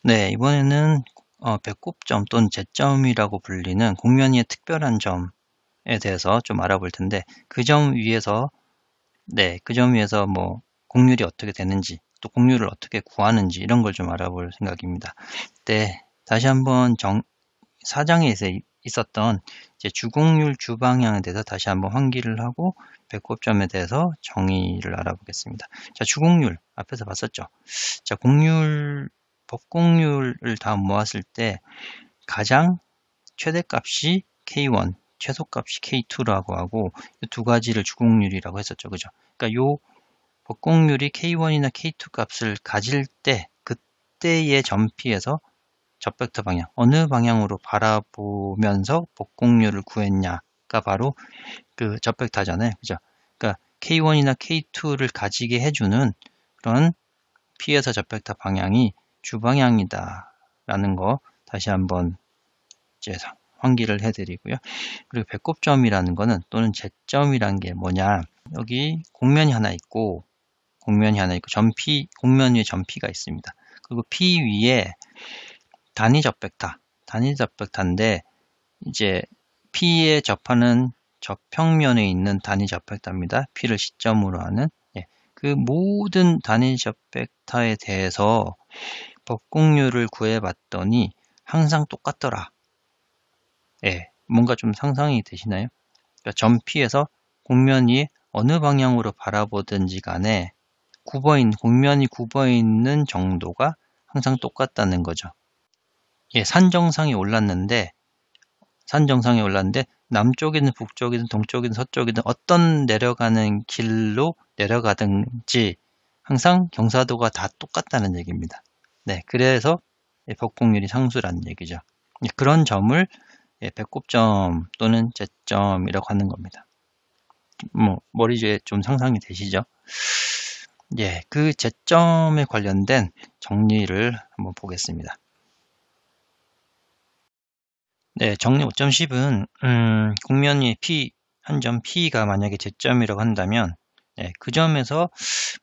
네, 이번에는 배꼽점 또는 제점이라고 불리는 공면위의 특별한 점에 대해서 좀 알아볼 텐데, 그 점 위에서, 네, 그 점 위에서 뭐 공률이 어떻게 되는지, 또 공률을 어떻게 구하는지 이런 걸 좀 알아볼 생각입니다. 네, 다시 한번 4장에 있었던 이제 주공률 주방향에 대해서 다시 한번 환기를 하고 배꼽점에 대해서 정의를 알아보겠습니다. 자, 주공률 앞에서 봤었죠. 자, 법공률을 다 모았을 때 가장 최대값이 K1, 최소값이 K2라고 하고 이 두 가지를 주공률이라고 했었죠. 그죠? 그러니까 요 법공률이 K1이나 K2 값을 가질 때 그때의 점피에서 접벡터 방향, 어느 방향으로 바라보면서 복공률을 구했냐가 바로 그 접벡터잖아요. 그죠? 그러니까 K1이나 K2를 가지게 해주는 그런 P에서 접벡터 방향이 주방향이다 라는 거 다시 한번 이제 환기를 해드리고요. 그리고 배꼽점이라는 거는 또는 제점이란 게 뭐냐? 여기 공면이 하나 있고 공면 위에 점피가 있습니다. 그리고 P 위에 단위 접벡터인데 이제 P에 접하는 접평면에 있는 단위 접벡터입니다. P를 시점으로 하는 그 모든 단위 접벡터에 대해서 법공률을 구해봤더니 항상 똑같더라. 뭔가 좀 상상이 되시나요? 그러니까 점 P에서 공면이 어느 방향으로 바라보든지 간에 공면이 굽어 있는 정도가 항상 똑같다는 거죠. 산 정상에 올랐는데 남쪽이든 북쪽이든 동쪽이든 서쪽이든 어떤 내려가는 길로 내려가든지 항상 경사도가 다 똑같다는 얘기입니다. 네, 그래서 법공률이 상수라는 얘기죠. 그런 점을 배꼽점 또는 제점이라고 하는 겁니다. 머리에 좀 상상이 되시죠? 그 제점에 관련된 정리를 한번 보겠습니다. 네, 정리 5.10은 공면위 P, 한 점 P가 만약에 제점이라고 한다면 그 점에서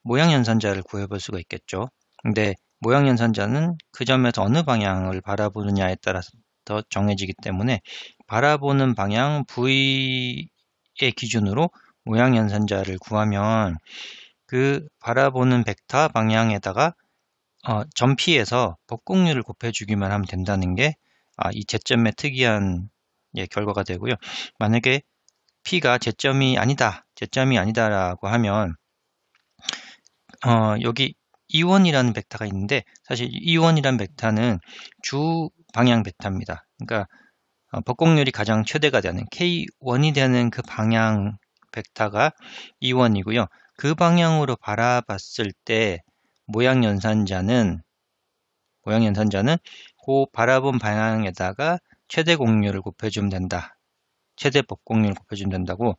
모양연산자를 구해볼 수가 있겠죠. 근데 모양연산자는 그 점에서 어느 방향을 바라보느냐에 따라서 더 정해지기 때문에 바라보는 방향 V의 기준으로 모양연산자를 구하면 그 바라보는 벡터 방향에다가 점 P에서 법공률을 곱해주기만 하면 된다는 게 이 제점의 특이한 결과가 되고요. 만약에 P가 제점이 아니다라고 하면 여기 E1이라는 벡터가 있는데 사실 E1이라는 벡터는 주 방향 벡터입니다. 그러니까 법공률이 가장 최대가 되는 K1이 되는 그 방향 벡터가 E1이고요. 그 방향으로 바라봤을 때 모양 연산자는 그 바라본 방향에다가 최대 공률을 곱해주면 된다. 최대 법공률을 곱해주면 된다고.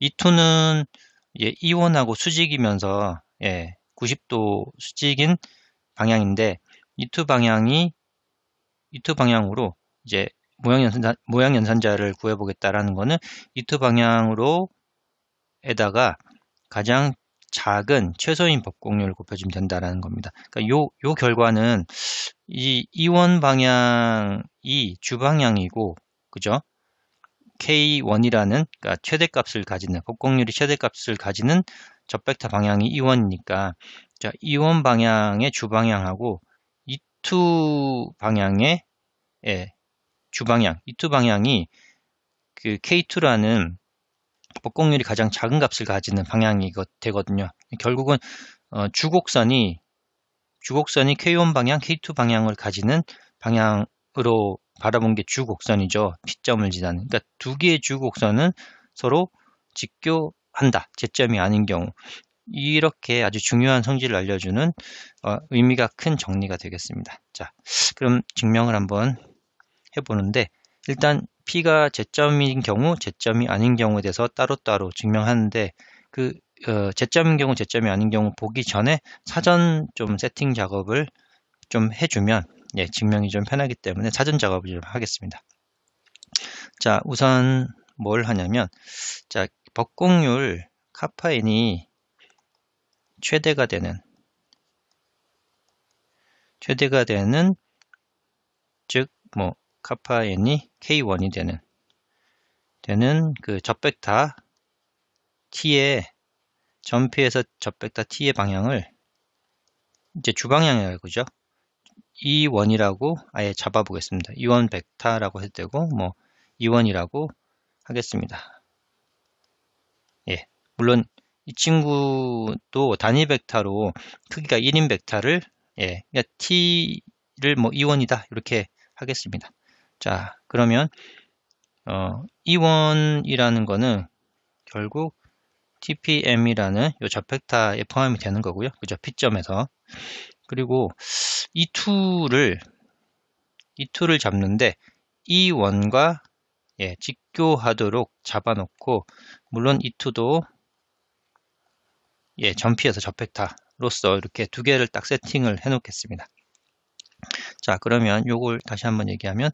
E2는 E1하고 수직이면서 90도 수직인 방향인데 E2 방향으로 이제 모양 연산자를 구해보겠다라는 거는 E2 방향으로에다가 가장 작은 최소인 법공률을 곱해주면 된다라는 겁니다. 그러니까 요 결과는 이 E1 방향이 주방향이고, 그죠? K1이라는, 그러니까 법공률이 최대값을 가지는 접벡터 방향이 E1이니까, 자, E1 방향의 주방향하고 E2 방향의 주방향, E2 방향이 그 K2라는 법공률이 가장 작은 값을 가지는 방향이 되거든요. 결국은 주곡선이 K1 방향, K2 방향을 가지는 방향으로 바라본 게 주곡선이죠. P점을 지나는. 그러니까 두 개의 주곡선은 서로 직교한다. 제점이 아닌 경우. 이렇게 아주 중요한 성질을 알려주는 의미가 큰 정리가 되겠습니다. 자, 그럼 증명을 한번 해보는데 일단 P가 제점인 경우, 제점이 아닌 경우에 대해서 따로따로 증명하는데 제점인 경우, 제점이 아닌 경우 보기 전에 사전 좀 세팅 작업을 좀 해주면 증명이 좀 편하기 때문에 사전 작업을 좀 하겠습니다. 자, 우선 뭘 하냐면 자, 법공률 카파인이 최대가 되는 뭐 카파 n이 k1이 되는 그 접벡터 t의 점피에서 접벡터 t의 방향을 이제 주방향이라고 그죠? E1이라고 아예 잡아보겠습니다. E1 벡터라고 해도 되고 뭐 E1이라고 하겠습니다. 예, 물론 이 친구도 단위 벡터로 크기가 1인 벡터를 예, 그러니까 t를 뭐 E1이다 이렇게 하겠습니다. 자, 그러면 E1이라는 거는 결국 TPM이라는 이 접벡터에 포함이 되는 거고요. 그죠? P점에서. 그리고 E2를 잡는데 E1과 예, 직교하도록 잡아놓고 물론 E2도 예, 점피해서 접벡터로서 이렇게 두 개를 딱 세팅을 해 놓겠습니다. 자, 그러면 요걸 다시 한번 얘기하면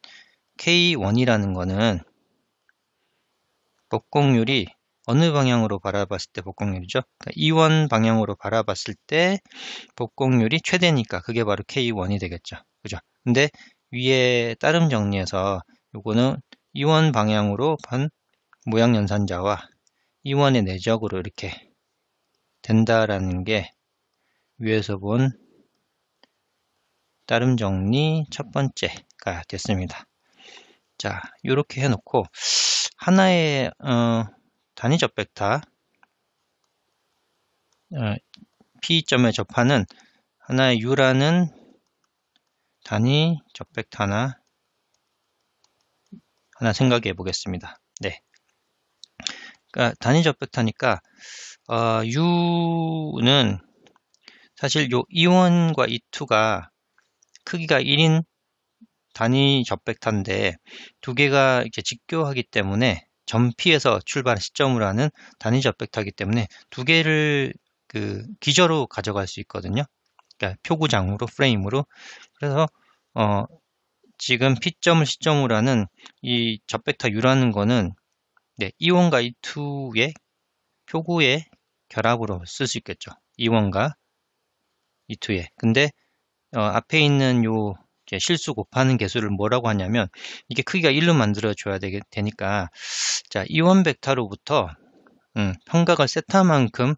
K1이라는 거는 복공률이 어느 방향으로 바라봤을 때 복공률이죠? 그러니까 E1 방향으로 바라봤을 때 복공률이 최대니까 그게 바로 K1이 되겠죠. 그죠? 근데 위에 따름 정리해서 요거는 E1 방향으로 반 모양 연산자와 E1의 내적으로 이렇게 된다라는 게 위에서 본 따름 정리 첫 번째가 됐습니다. 자, 이렇게 해놓고 하나의 단위 접벡터 P점에 접하는 하나의 U라는 단위 접벡터 하나 생각해 보겠습니다. 네. 그러니까 단위 접벡터니까 U는 사실 요 E1과 E2가 크기가 1인 단위 접벡터인데 두 개가 이렇게 직교하기 때문에 점피에서 출발 시점으로 하는 단위 접벡터이기 때문에 두 개를 그 기저로 가져갈 수 있거든요. 그러니까 표구장으로 프레임으로. 그래서 지금 P점을 시점으로 하는 이 접벡터 U라는 거는 네, E1과 E2의 표구의 결합으로 쓸 수 있겠죠. E1과 E2의. 근데 앞에 있는 요 실수 곱하는 개수를 뭐라고 하냐면 이게 크기가 1로 만들어줘야 되니까 자, E1 벡터로부터 평각을 세타만큼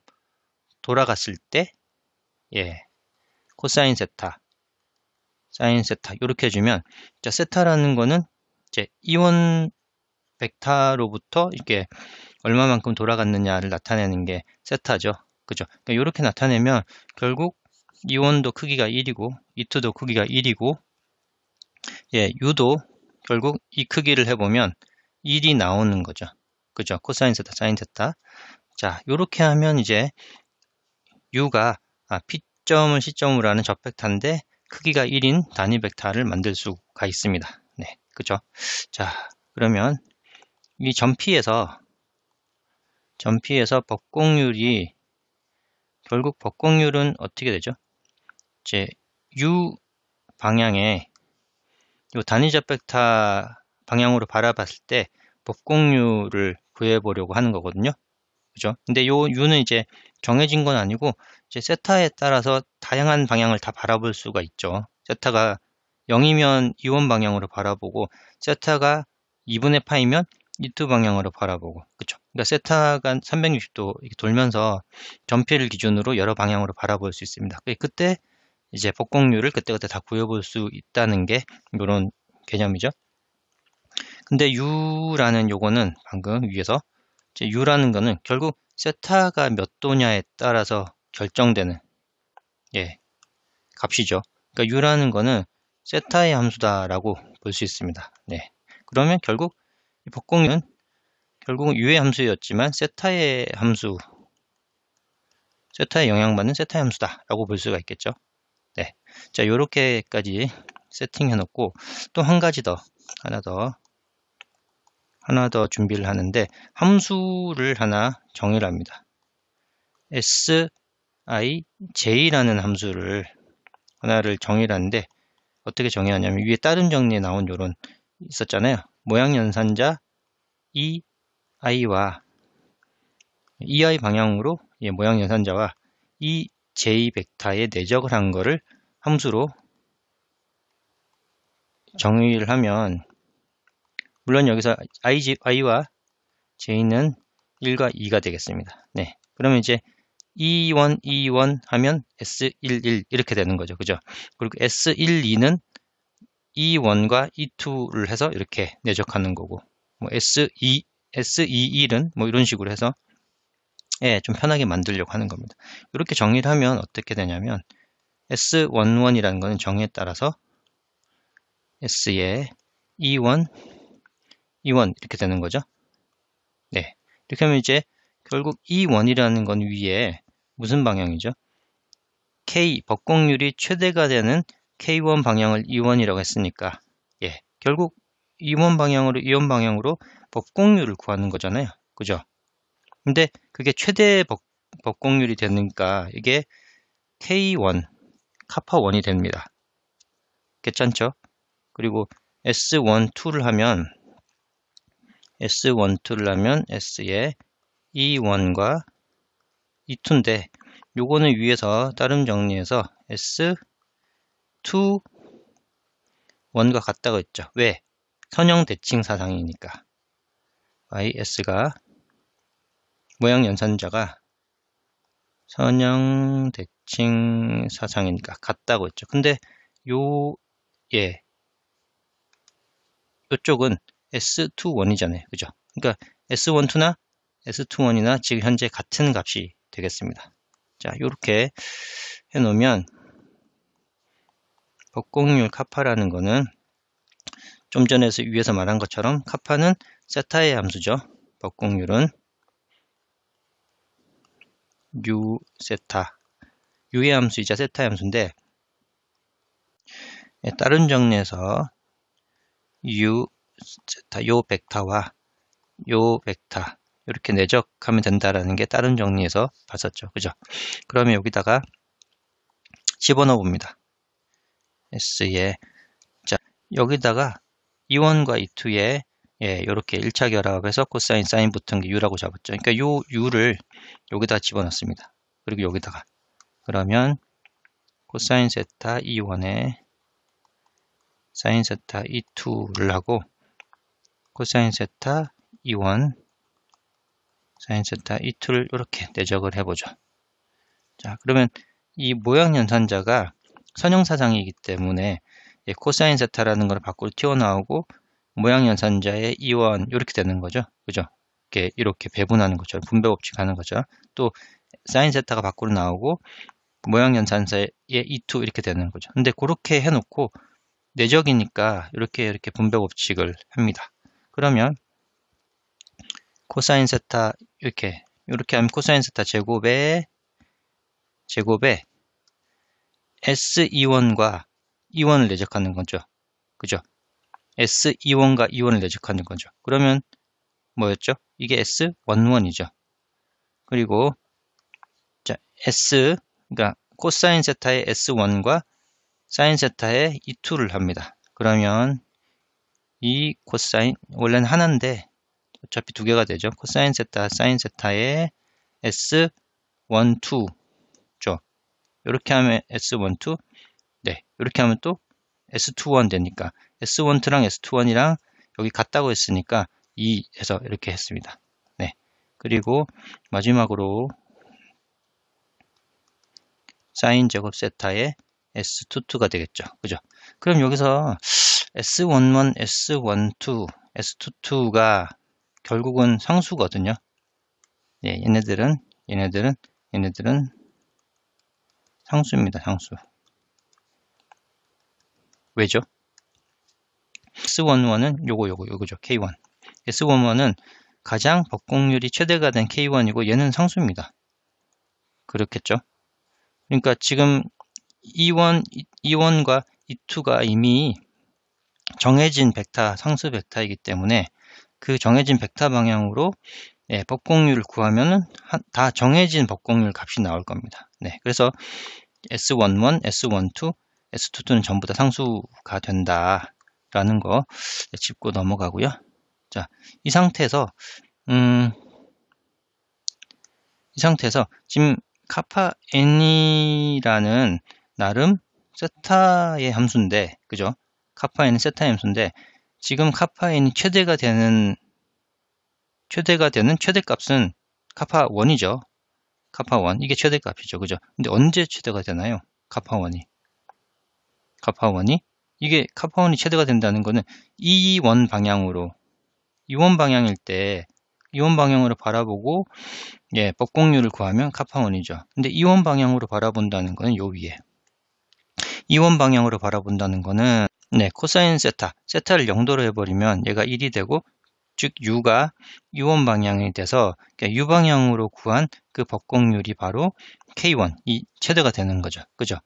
돌아갔을 때 예, 코사인 세타, 사인 세타 이렇게 해주면 자, 세타라는 거는 이제 E1 벡터로부터 이렇게 얼마만큼 돌아갔느냐를 나타내는 게 세타죠. 그죠? 그러니까 이렇게 나타내면 결국 E1도 크기가 1이고 E2도 크기가 1이고 예, U도 결국 이 크기를 해보면 1이 나오는 거죠. 그죠? 코사인 세타, 사인 세타. 자, 이렇게 하면 이제 U가 P점을 시점으로 하는 접벡터인데 크기가 1인 단위 벡터를 만들 수가 있습니다. 네, 그죠? 자, 그러면 이 점피에서 법공률이 결국 법공률은 어떻게 되죠? 이제 U 방향에 이 단위 접벡터 방향으로 바라봤을 때 법공률을 구해보려고 하는 거거든요. 그죠? 근데 요 U는 이제 정해진 건 아니고 이제 세타에 따라서 다양한 방향을 다 바라볼 수가 있죠. 세타가 0이면 E1 방향으로 바라보고 세타가 2분의 파이면 E2 방향으로 바라보고 그쵸? 그러니까 세타가 360도 이렇게 돌면서 점피를 기준으로 여러 방향으로 바라볼 수 있습니다. 그때 이제 복공률을 그때그때 다 구해볼 수 있다는 게 이런 개념이죠. 근데 U라는 요거는 방금 위에서 U라는 거는 결국 세타가 몇 도냐에 따라서 결정되는 예, 값이죠. 그러니까 U라는 거는 세타의 함수다라고 볼 수 있습니다. 네. 그러면 결국 이 복공률은 결국은 U의 함수였지만 세타의 영향받는 세타의 함수다라고 볼 수가 있겠죠. 네. 자, 요렇게까지 세팅해 놓고 또 한 가지 더, 하나 더 준비를 하는데 함수를 하나 정의를 합니다. SIJ라는 함수를 하나를 정의를 하는데 어떻게 정의하냐면 위에 다른 정리에 나온 요런 있었잖아요. 모양 연산자 EI와 EI 방향으로 모양 연산자와 이 J 벡터의 내적을 한 거를 함수로 정의를 하면, 물론 여기서 i와 j는 1과 2가 되겠습니다. 네. 그러면 이제 E1, E1 하면 S11 이렇게 되는 거죠. 그죠? 그리고 S12는 E1과 E2를 해서 이렇게 내적하는 거고, 뭐 S21은 뭐 이런 식으로 해서 좀 편하게 만들려고 하는 겁니다. 이렇게 정의를 하면 어떻게 되냐면 S11이라는 거는 정의에 따라서 S에 E1, E1 이렇게 되는 거죠. 네. 이렇게 하면 이제 결국 E1이라는 건 위에 무슨 방향이죠? K, 법공률이 최대가 되는 K1 방향을 E1이라고 했으니까, 결국 E1 방향으로 법공률을 구하는 거잖아요. 그죠? 근데 그게 최대 법공률이 되니까 이게 K1, 카파1이 됩니다. 괜찮죠? 그리고 S12를 하면 S에 E1과 E2인데 요거는 위에서 따름 정리해서 S2, 1과 같다고 했죠. 왜? 선형 대칭 사상이니까. YS가 모양 연산자가 선형 대칭 사상이니까 같다고 했죠. 근데 요쪽은 S21이잖아요. 그죠? 그러니까 S12나 S21이나 지금 현재 같은 값이 되겠습니다. 자, 이렇게 해놓으면 법공률 카파라는 거는 좀 전에 위에서 말한 것처럼 카파는 세타의 함수죠. 법공률은 U 세타, U의 함수이자 세타의 함수인데 다른 정리에서 U 세타, 요 벡터와 요 벡터 이렇게 내적하면 된다라는 게 다른 정리에서 봤었죠. 그죠? 그러면 여기다가 집어넣어 봅니다. S에 자 여기다가 E1과 E2에 이렇게 1차 결합해서 코사인 사인 붙은 게 U라고 잡았죠. 그러니까 요 U를 여기다 집어넣습니다. 그리고 여기다가 그러면 코사인 세타 E1에 사인 세타 E2를 하고 코사인 세타 E1 사인 세타 E2를 이렇게 내적을 해보죠. 자, 그러면 이 모양 연산자가 선형사상이기 때문에 코사인 세타라는 걸 밖으로 튀어나오고 모양 연산자의 E1 이렇게 되는 거죠. 그죠? 이렇게 배분하는 것처럼 분배 법칙 하는 거죠. 또 사인 세타가 밖으로 나오고 모양 연산자의 E2 이렇게 되는 거죠. 근데 그렇게 해놓고 내적이니까 이렇게 분배 법칙을 합니다. 그러면 코사인 세타 이렇게 하면 코사인 세타 제곱에 S21과 E1을 내적하는 거죠. 그죠? S21과 E1을 내적하는 거죠. 그러면 뭐였죠? 이게 S11이죠. 그리고 자, 그러니까 코사인 세타의 S1과 사인 세타의 E2를 합니다. 그러면 이 코사인 원래는 하나인데 어차피 두 개가 되죠. 코사인 세타, 사인 세타의 S12 죠. 이렇게 하면 S12 이렇게 하면 또 S21 되니까 S12랑 S21이랑 여기 같다고 했으니까 2 해서 이렇게 했습니다. 그리고 마지막으로 사인 제곱 세타의 S22가 되겠죠. 그죠? 그럼 여기서 S11, S12, S22가 결국은 상수거든요. 얘네들은 상수입니다. 상수. 왜죠? S11은 요거죠. K1. S11은 가장 법공률이 최대가 된 K1이고 얘는 상수입니다. 그렇겠죠? 그러니까 지금 E1과 E2가 이미 정해진 벡터, 상수 벡터이기 때문에 그 정해진 벡터 방향으로 법공률을 구하면은 다 정해진 법공률 값이 나올 겁니다. 그래서 S11, S12, S22는 전부 다 상수가 된다라는 거 짚고 넘어가고요. 자, 이 상태에서 지금 카파 n이라는 나름 세타의 함수인데, 그죠? 카파 n은 세타 함수인데 지금 카파 n이 최대가 되는 최대값은 카파 1이죠. 카파 1 이게 최대값이죠. 그죠? 근데 언제 최대가 되나요? 카파 1이 이게 카파 1이 최대가 된다는 거는 E1 방향으로 E1 방향일 때 E1 방향으로 바라보고 법공률을 구하면 카파 1이죠. 근데 E1 방향으로 바라본다는 거는 요 위에 E1 방향으로 바라본다는 거는 코사인 세타를 0도로 해버리면 얘가 1이 되고 즉 U가 U1 방향이 돼서 U 방향으로 구한 그 법공률이 바로 K1, 이 최대가 되는 거죠. 그죠?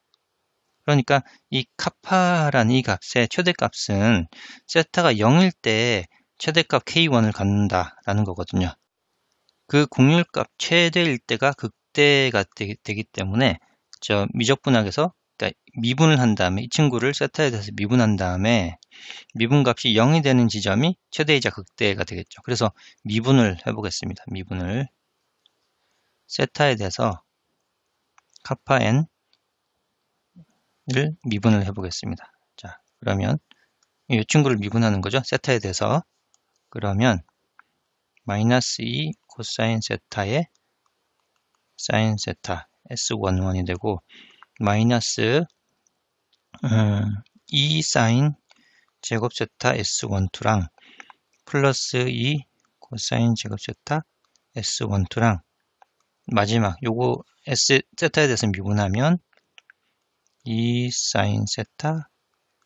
그러니까 이 카파라는 이 값의 최대값은 세타가 0일 때 최대값 K1을 갖는다라는 거거든요. 그 공률값 최대일 때가 극대가 되기 때문에 저 미적분학에서 그러니까 미분을 한 다음에 이 친구를 세타에 대해서 미분한 다음에 미분값이 0이 되는 지점이 최대이자 극대가 되겠죠. 그래서 미분을 해보겠습니다. 미분을 세타에 대해서 카파 n을 미분을 해보겠습니다. 자, 그러면 이 친구를 미분하는 거죠. 세타에 대해서. 그러면 마이너스 2 코사인 세타의 사인 세타 S11이 되고 마이너스 2 사인 제곱 세타 S12랑 플러스 2 코사인 제곱 세타 S12랑 마지막 요거 세타에 대해서 미분하면 2 사인 세타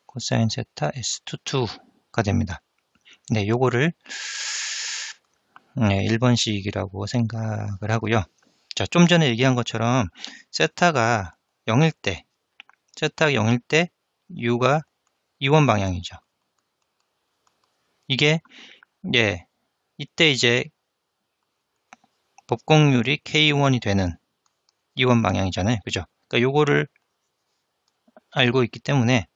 코사인 세타 S22가 됩니다. 네, 요거를 1번식이라고 생각을 하고요. 자, 좀 전에 얘기한 것처럼 세타가 0일 때 U가 E1 방향이죠. 이게 이때 이제 법공률이 K1이 되는 E1 방향이잖아요. 그죠? 그러니까 요거를 알고 있기 때문에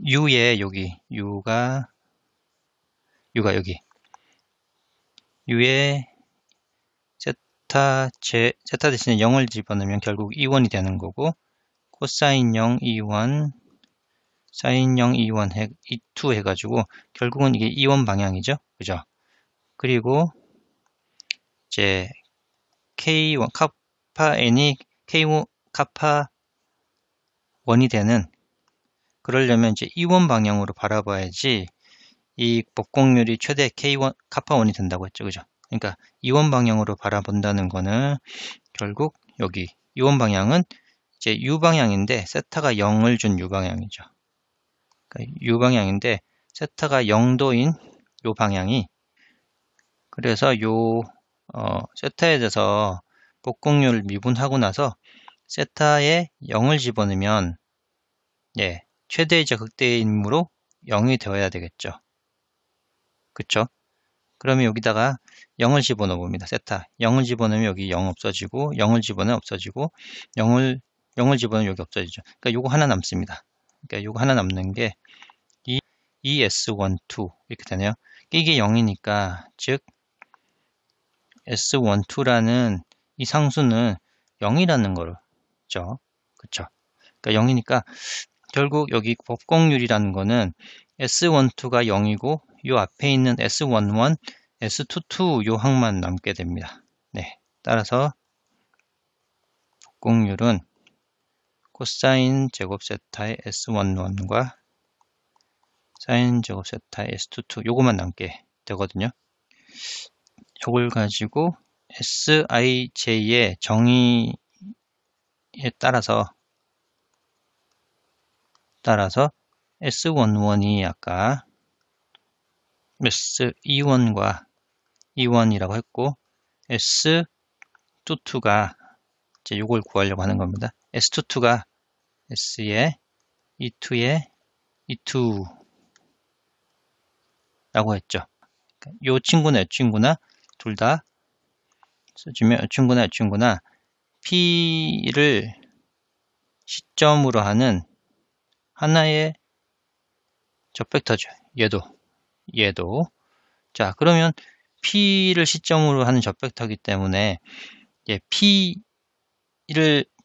U에 여기 U가 여기 U에 세타 대신에 0을 집어넣으면 결국 E1이 되는 거고 코사인 0 E1 사인 0 E1 E2 해가지고 결국은 이게 E1 방향이죠. 그죠? 그리고 이제 K1 카파 n이 K1 카파 1이 되는 그러려면 이제 E1 방향으로 바라봐야지 이 법공률이 최대 K1 카파 1이 된다고 했죠. 그죠? 그러니까 E1 방향으로 바라본다는 거는 결국 여기 E1 방향은 이제 U 방향인데 세타가 0을 준 U 방향이죠. 그러니까 U 방향인데 세타가 0도인 요 방향이 그래서 요 세타에 대해서 복공률을 미분하고 나서 세타에 0을 집어넣으면 최대이자 극대이므로 0이 되어야 되겠죠. 그쵸? 그러면 여기다가 0을 집어넣어 봅니다. 세타 0을 집어넣으면 여기 0 없어지고 0을 집어넣으면 없어지고 0을 집어넣으면 여기 없어지죠. 그러니까 요거 하나 남습니다. 그러니까 요거 하나 남는 게 ES12 이렇게 되네요. 이게 0이니까 즉 S12라는 이 상수는 0이라는 거죠. 그쵸? 그러니까 0이니까 결국 여기 법공률이라는 거는 S12가 0이고 요 앞에 있는 S11, S22 요 항만 남게 됩니다. 네, 따라서 법공률은 코사인 제곱 세타의 S11과 사인 제곱 세타의 S22 요거만 남게 되거든요. 요걸 가지고 Sij의 정의에 따라서 S11이 아까 S21과 E1이라고 했고 S22가 이제 요걸 구하려고 하는 겁니다. S22가 S의 E2의 E2라고 했죠. 요 친구나 이 친구나 둘 다 써주면 이 친구나 P를 시점으로 하는 하나의 적벡터죠. 얘도. 자, 그러면 P를 시점으로 하는 적벡터이기 때문에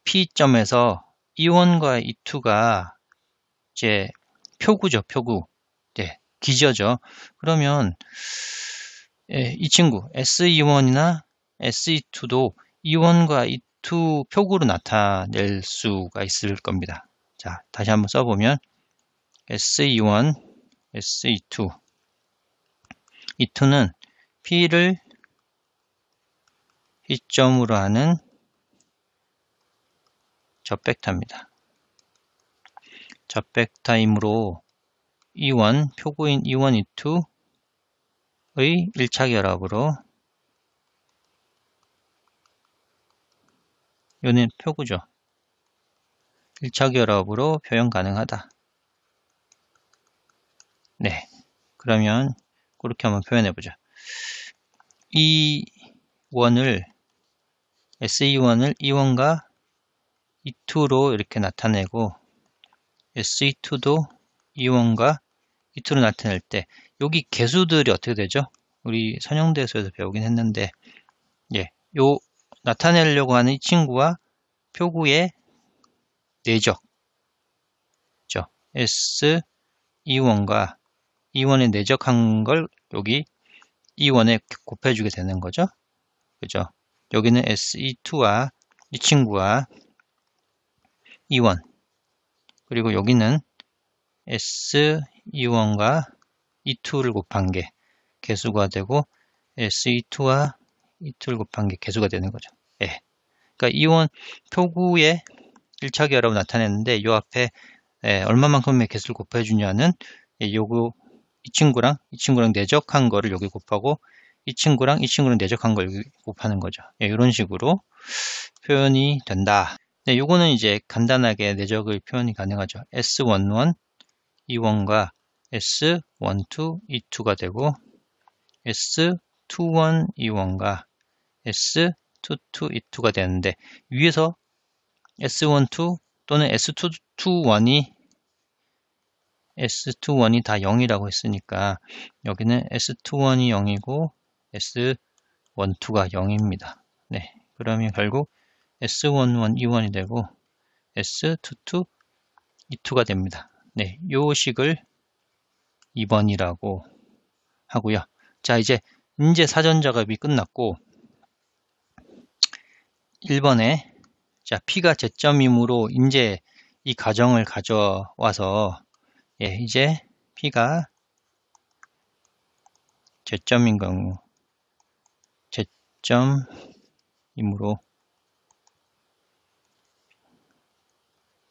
P점에서 E1과 E2가 이제 표구죠, 표구. 네, 기저죠. 그러면 이 친구 SE1이나 SE2도 E1과 E2 표구로 나타낼 수가 있을 겁니다. 자, 다시 한번 써보면 SE1, SE2. E2는 P를 시점으로 하는 접벡터입니다. 접벡터이므로 E1, 표구인 E1, E2의 1차 결합으로 요는 표구죠. 1차 결합으로 표현 가능하다. 네, 그러면 그렇게 한번 표현해 보죠. E1을 SE1을 E1과 E2로 이렇게 나타내고 SE2도 E1과 E2로 나타낼 때 여기 개수들이 어떻게 되죠? 우리 선형대에서 배우긴 했는데 예, 요 나타내려고 하는 이 친구와 표구의 내적 SE1과 E1에 내적한 걸 여기 E1에 곱해주게 되는 거죠. 그죠? 여기는 SE2와 이 친구와 E1 그리고 여기는 SE1과 E2를 곱한 게 개수가 되고 SE2와 E2를 곱한 게 개수가 되는 거죠. 예. 그러니까 E1 표구의 1차 결합을 나타냈는데 이 앞에 얼마만큼의 개수를 곱해주냐는 요거 이 친구랑 내적한 거를 여기 곱하고 이 친구랑 내적한 걸 여기 곱하는 거죠. 예, 이런 식으로 표현이 된다. 네, 요거는 이제 간단하게 내적의 표현이 가능하죠. S11, E1과 S12, E2가 되고 S21, E1과 S22, E2가 되는데 위에서 S12 또는 S21이 다 0이라고 했으니까 여기는 S21이 0이고 S12가 0입니다. 네, 그러면 결국 S11, E1이 되고 S22, E2가 됩니다. 네, 요 식을 2번이라고 하고요. 자, 이제 사전 작업이 끝났고 1번에 자, P가 제점이므로 이제 이 가정을 가져와서 예, 이제 P가 제점인 경우 제점이므로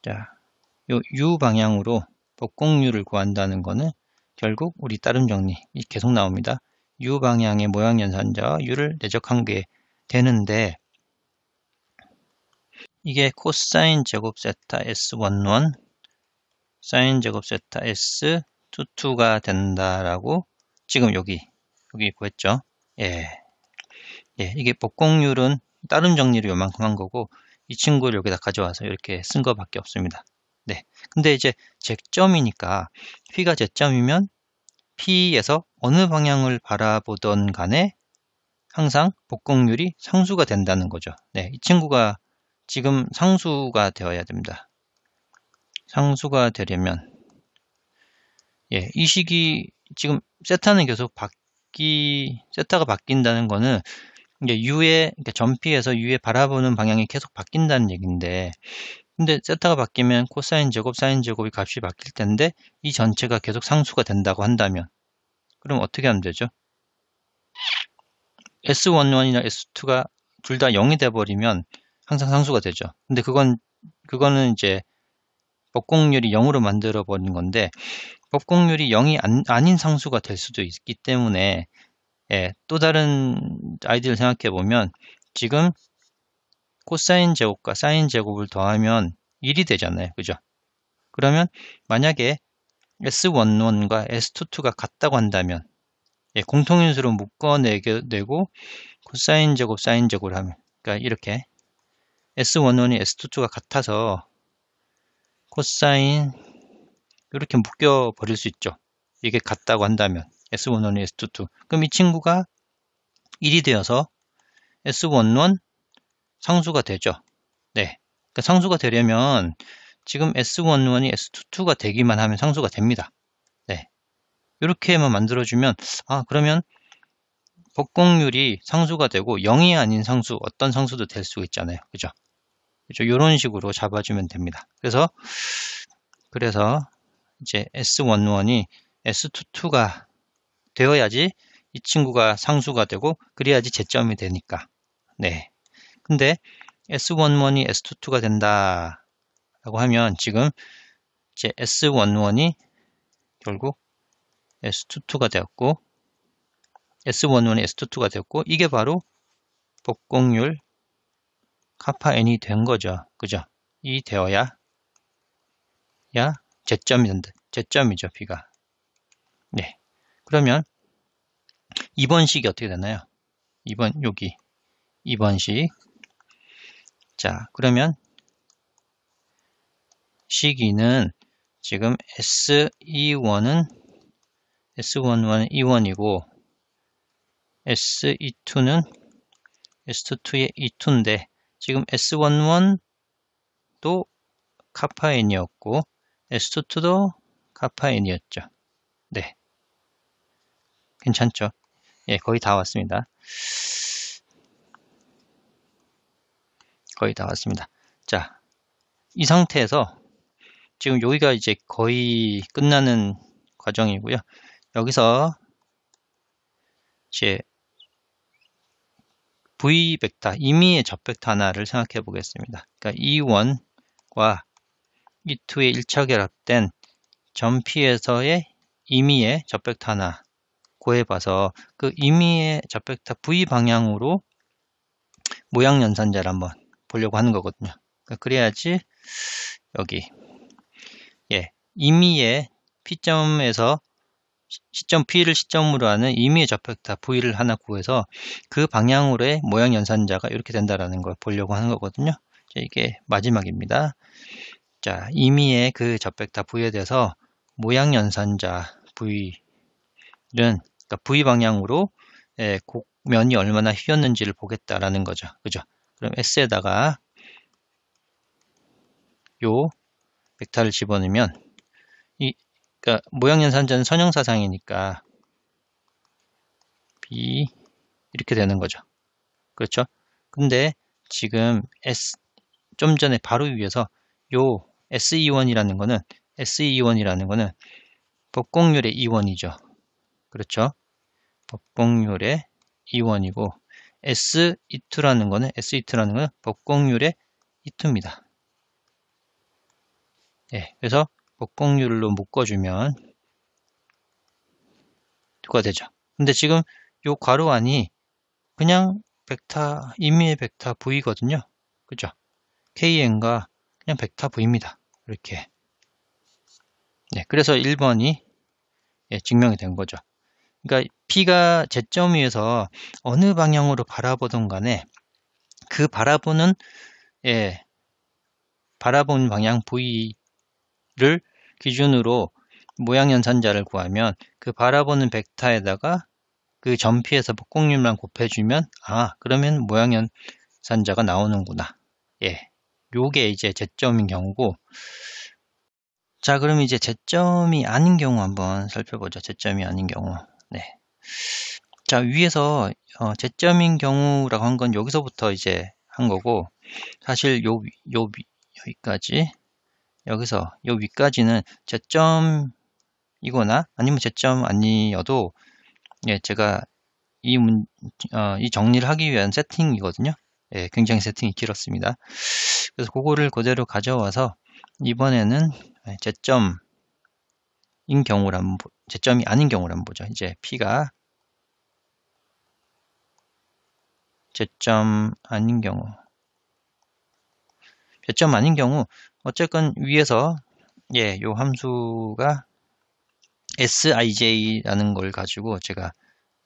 자, 요 U 방향으로 복공률을 구한다는 거는 결국 우리 따름 정리 계속 나옵니다. U 방향의 모양 연산자와 U를 내적한 게 되는데 이게 코사인 제곱 세타 S11 사인 제곱 세타 S22가 된다라고 지금 여기 구했죠. 예. 예, 이게 복공률은 따름 정리를 요만큼 한 거고 이 친구를 여기다 가져와서 이렇게 쓴 거밖에 없습니다. 네. 근데 이제 쟁점이니까 P가 쟁점이면 P에서 어느 방향을 바라보던 간에 항상 복공률이 상수가 된다는 거죠. 네, 이 친구가 지금 상수가 되어야 됩니다. 상수가 되려면 예, 이 식이 지금 세타는 계속 세타가 바뀐다는 거는 이제 그러니까 전피에서 U에 바라보는 방향이 계속 바뀐다는 얘기인데 근데 세타가 바뀌면 코사인 제곱, 사인 제곱이 값이 바뀔 텐데 이 전체가 계속 상수가 된다고 한다면 그럼 어떻게 하면 되죠? S11이나 S2가 둘 다 0이 돼버리면 항상 상수가 되죠. 근데 그거는 이제 복공률이 0으로 만들어 버린 건데 복공률이 0이 아닌 상수가 될 수도 있기 때문에 예, 또 다른 아이디어를 생각해 보면 지금 코사인 제곱과 사인 제곱을 더하면 1이 되잖아요. 그죠? 그러면 만약에 S11과 S22가 같다고 한다면 예, 공통인수로 묶어내고 코사인 제곱, 사인 제곱을 하면 그러니까 이렇게 S11이 S22가 같아서 코사인 이렇게 묶여 버릴 수 있죠. 이게 같다고 한다면 S11, S22 그럼 이 친구가 1이 되어서 S11 상수가 되죠. 네, 그러니까 상수가 되려면 지금 S11이 S22가 되기만 하면 상수가 됩니다. 네. 이렇게만 만들어주면, 그러면 복공률이 상수가 되고 0이 아닌 상수, 어떤 상수도 될 수 있잖아요. 그죠? 그죠? 이런 식으로 잡아주면 됩니다. 그래서 이제 S11이 S22가 되어야지 이 친구가 상수가 되고, 그래야지 제점이 되니까. 네. 근데 S11이 S22가 된다 라고 하면, 지금 이제 S11이 결국 S22가 되었고, S11이 S22가 되었고, 이게 바로 복공률 카파 n이 된 거죠. 그죠? 이 되어야 제점이 된다. 제점이죠, B가. 네. 그러면 2번 식이 어떻게 되나요? 2번, 여기. 2번 식. 자, 그러면 시기는 지금 S21은 E1이고, S22는 S22의 E2인데, 지금 S11도 카파 n이었고, S22도 카파 n이었죠. 네. 괜찮죠? 예, 거의 다 왔습니다. 거의 다 왔습니다. 자, 이 상태에서 지금 여기가 이제 거의 끝나는 과정이고요. 여기서 이제 V 벡터, 임의의 접벡터 하나를 생각해 보겠습니다. 그러니까 E1과 E2의 1차 결합된 점 P에서의 임의의 접벡터 하나 구해봐서, 그 임의의 접벡터 V 방향으로 모양 연산자를 한번 보려고 하는 거거든요. 그래야지 여기 임의의 P점에서 시점 P를 시점으로 하는 임의의 접벡터 V를 하나 구해서 그 방향으로의 모양 연산자가 이렇게 된다라는 걸 보려고 하는 거거든요. 이게 마지막입니다. 자, 임의의 그 접벡터 V에 대해서 모양 연산자 V는, 그러니까 V 방향으로 곡면이 얼마나 휘었는지를 보겠다라는 거죠. 그죠? 그럼 S에다가 요 벡터를 집어넣으면, 그러니까 모양 연산자는 선형사상이니까 B 이렇게 되는 거죠. 그렇죠? 근데 지금 좀 전에 바로 위에서 요 SE1이라는 거는 법공률의 E1이죠. 그렇죠? 법공률의 E1이고, S2라는 거는 법공률의 E2입니다. 네, 그래서 법공률로 묶어주면 누가 되죠. 근데 지금 요 괄호 안이 그냥 벡터, 임의의 벡터 V거든요. 그죠? KN과 그냥 벡터 V입니다. 이렇게. 네, 그래서 1번이 증명이 된 거죠. 그러니까 P가 제점 위에서 어느 방향으로 바라보든 간에 그 바라보는 방향 V를 기준으로 모양 연산자를 구하면, 그 바라보는 벡터에다가 그 점 P에서 복공률만 곱해주면, 그러면 모양 연산자가 나오는구나. 요게 이제 제점인 경우고. 자, 그럼 이제 제점이 아닌 경우 한번 살펴보죠. 제점이 아닌 경우. 네. 자, 위에서 제점인 경우라고 한 건 여기서부터 이제 한 거고, 사실 여기까지, 여기서 요 위까지는 제점이거나 아니면 제점 아니어도 제가 이 정리를 하기 위한 세팅이거든요. 굉장히 세팅이 길었습니다. 그래서 그거를 그대로 가져와서 이번에는 제점이 아닌 경우를 한번 보죠. 이제 P가 제점 아닌 경우, 어쨌건 위에서 요 함수가 Sij라는 걸 가지고 제가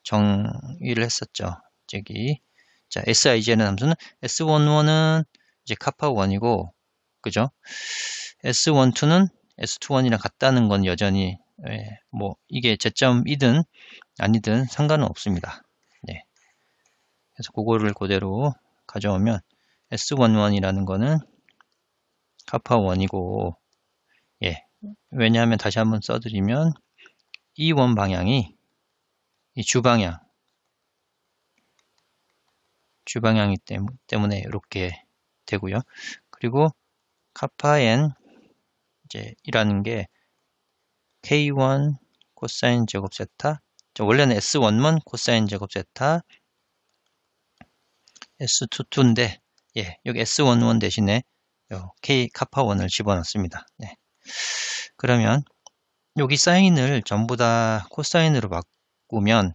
정의를 했었죠. 자, Sij라는 함수는 S11은 이제 카파1이고, 그죠? S12는 S21이랑 같다는 건 여전히 이게 제점이든 아니든 상관은 없습니다. 네. 그래서 그거를 그대로 가져오면 S11이라는 거는 카파 1이고, 예. 왜냐하면 다시 한번 써드리면, E1 방향이 이 주방향이 때문에 이렇게 되고요. 그리고 카파 n 이제 이라는 게 K1 코사인 제곱 세타, 원래는 S11 코사인 제곱 세타 S22인데, 예, 여기 S11 대신에 K 카파 1을 집어넣습니다. 네. 그러면 여기 사인을 전부 다 코사인으로 바꾸면,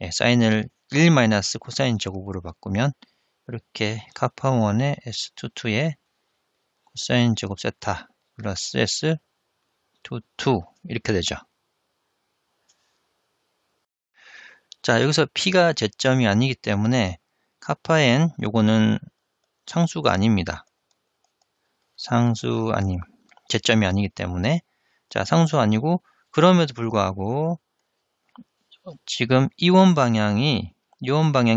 예, 사인을 1 마이너스 코사인 제곱으로 바꾸면 이렇게 카파 1의 S22의 코사인 제곱 세타 플러스 S22 이렇게 되죠. 자, 여기서 P가 제점이 아니기 때문에 카파 n 요거는 상수가 아닙니다. 상수 아님, 제점이 아니기 때문에. 자, 상수 아니고, 그럼에도 불구하고 지금 이원 방향이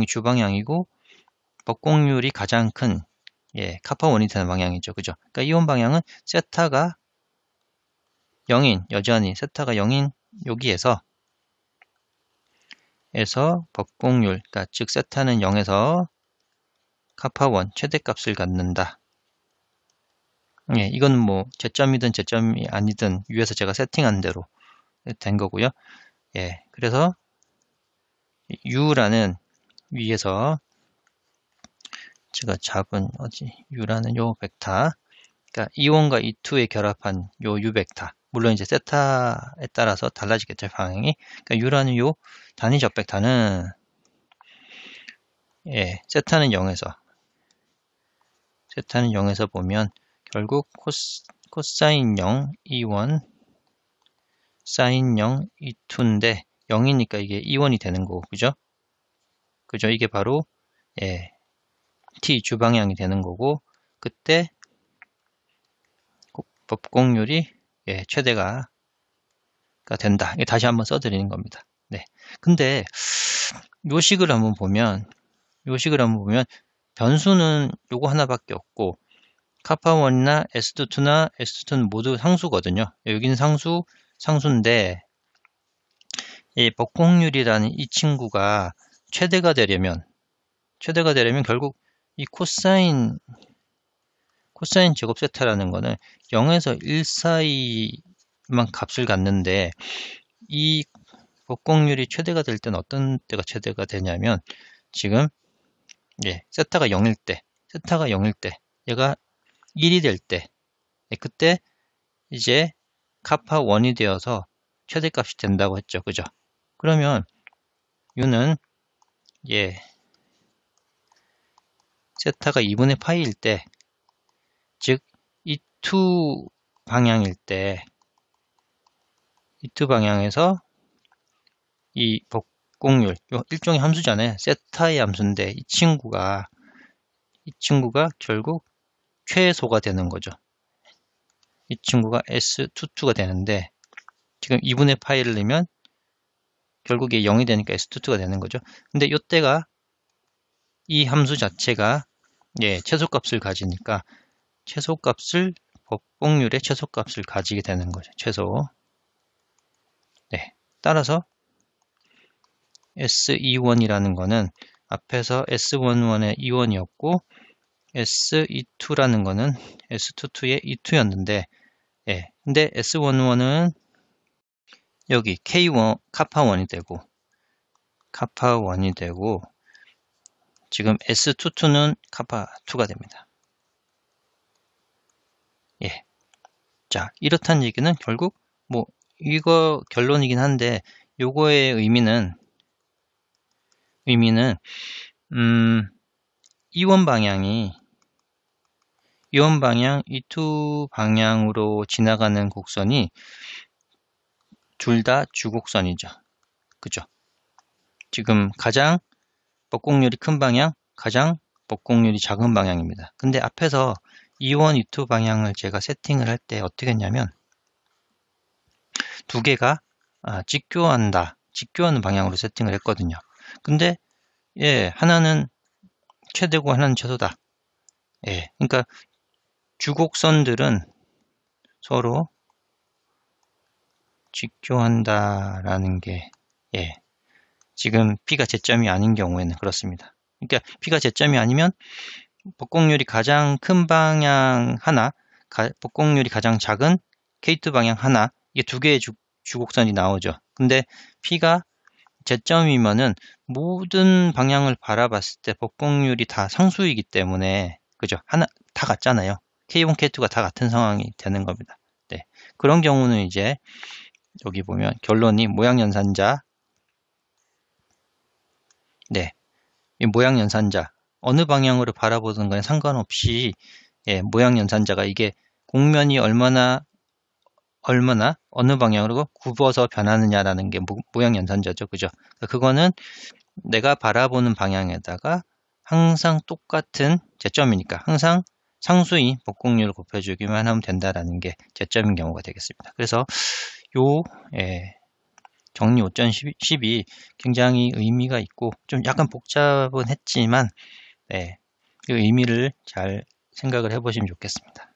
주방향이고 법공률이 가장 큰, 예, 카파 1이 되는 방향이죠. 그죠? 그러니까 이원 방향은 세타가 0인, 여전히 세타가 0인 여기에서 법공률, 그러니까 즉 세타는 0에서 카파 1 최대값을 갖는다. 예, 이건 뭐 제점이든 제점이 아니든 위에서 제가 세팅한 대로 된 거고요. 예, 그래서 U라는 위에서 제가 잡은 U라는 요 벡터, 그러니까 E1과 E2에 결합한 요 U 벡터, 물론 이제 세타에 따라서 달라지겠죠, 방향이. 그러니까 U라는 요 단위 적 벡터는, 예, 세타는 0에서 보면 결국 코사인 0 E1 사인 0 E2인데 0이니까 이게 E1이 되는 거고, 그죠? 이게 바로, 예, T 주방향이 되는 거고, 그때 법공률이, 예, 최대가 된다. 다시 한번 써드리는 겁니다. 네. 근데 요 식을 한번 보면 변수는 요거 하나밖에 없고, 카파1이나 S22나 S22는 모두 상수거든요. 여기는 상수인데, 이 법공률이라는 이 친구가 최대가 되려면 결국 이 코사인 제곱 세타라는 거는 0에서 1 사이만 값을 갖는데, 이 법공률이 최대가 될 때는 어떤 때가 최대가 되냐면, 지금, 예, 세타가 0일 때, 얘가 1이 될 때, 예, 그때 이제 카파 1이 되어서 최대값이 된다고 했죠. 그죠? 그러면 U는, 예, 세타가 2분의 파이일 때, 즉 E2 방향일 때, E2 방향에서 이 법공률, 일종의 함수잖아요. 세타의 함수인데 이 친구가 결국 최소가 되는 거죠. 이 친구가 S22가 되는데, 지금 2분의 파이를 넣으면 결국 이게 0이 되니까 S22가 되는 거죠. 근데 이때가 이 함수 자체가, 예, 최소값을 가지니까 법공률의 최소값을 가지게 되는 거죠. 최소. 네. 따라서 S21이라는 거는 앞에서 S11의 E1이었고, S22라는 거는 S22의 E2였는데, 예. 근데 S11은 여기 K1, 카파 1이 되고, 지금 S22는 카파 2가 됩니다. 예. 자, 이렇다는 얘기는 결국, 뭐, 이거 결론이긴 한데, 요거의 의미는, E1 방향, E2 방향으로 지나가는 곡선이 둘 다 주곡선이죠. 그죠? 지금 가장 법공률이 큰 방향, 가장 법공률이 작은 방향입니다. 근데 앞에서 E1, E2 방향을 제가 세팅을 할 때 어떻게 했냐면, 두 개가 직교하는 방향으로 세팅을 했거든요. 근데, 예, 하나는 최대고 하나는 최소다. 예, 그러니까 주곡선들은 서로 직교한다라는 게, 예, 지금 P가 제점이 아닌 경우에는 그렇습니다. 그러니까 P가 제점이 아니면 복곡률이 가장 큰 방향 하나, 복곡률이 가장 작은 K2 방향 하나, 이게 두 개의 주곡선이 나오죠. 근데 P가 제점이면은 모든 방향을 바라봤을 때 복곡률이 다 상수이기 때문에, 그죠? 하나, 다 같잖아요. K1, K2가 다 같은 상황이 되는 겁니다. 네. 그런 경우는 이제 여기 보면 결론이 모양연산자, 네. 이 모양연산자, 어느 방향으로 바라보는 거에 상관없이, 예, 모양연산자가 이게 곡면이 얼마나 어느 방향으로 굽어서 변하느냐라는 게 모양연산자죠. 그죠? 그거는 내가 바라보는 방향에다가 항상 똑같은 제점이니까 항상 상수인 복곡률을 곱해주기만 하면 된다라는 게 제점인 경우가 되겠습니다. 그래서 요, 예, 정리 5.10이 굉장히 의미가 있고 좀 약간 복잡은 했지만, 네, 그 의미를 잘 생각을 해보시면 좋겠습니다.